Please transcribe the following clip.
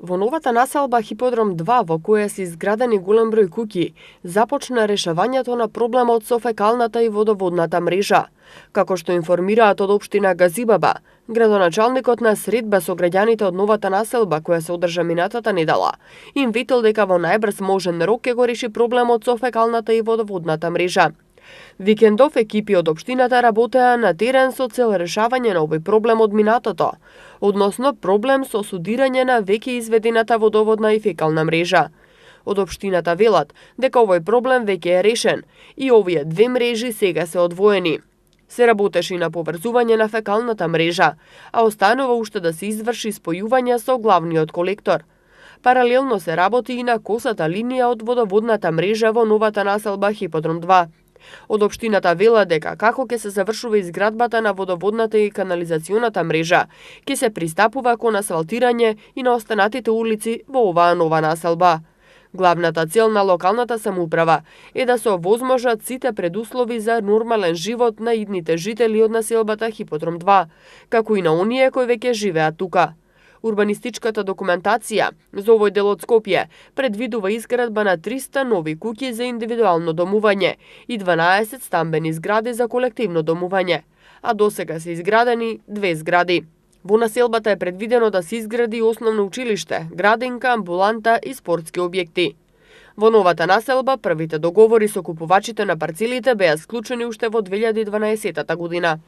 Во новата населба Хиподром 2, во која се изградени голем број куќи, започна решавањето на проблемот со фекалната и водоводната мрежа. Како што информираат од општина Газибаба, градоначалникот на средба со граѓаните од новата населба, која се одржа минатата недела, им ветил дека во најбрз можен рок ќе го реши проблемот со фекалната и водоводната мрежа. Викендов екипи од општината работеа на терен со цел решавање на овој проблем од минатото, односно проблем со судирање на веќе изведената водоводна и фекална мрежа. Од општината велат дека овој проблем веќе е решен и овие две мрежи сега се одвоени. Се работеше и на поврзување на фекалната мрежа, а останува уште да се изврши спојување со главниот колектор. Паралелно се работи и на косата линија од водоводната мрежа во новата населба Хиподром 2. Од општината вела дека како ќе се завршува изградбата на водоводната и канализационата мрежа, ќе се пристапува кон асфалтирање и на останатите улици во оваа нова населба. Главната цел на локалната самоуправа е да се овозможат сите предуслови за нормален живот на идните жители од населбата Хиподром 2, како и на оние кои веќе живеат тука. Урбанистичката документација за овој дел од Скопје предвидува изградба на 300 нови куќи за индивидуално домување и 12 стамбени згради за колективно домување, а досега се изградени 2 згради. Во населбата е предвидено да се изгради основно училиште, градинка, амбуланта и спортски објекти. Во новата населба првите договори со купувачите на парцелите беа склучени уште во 2012 година.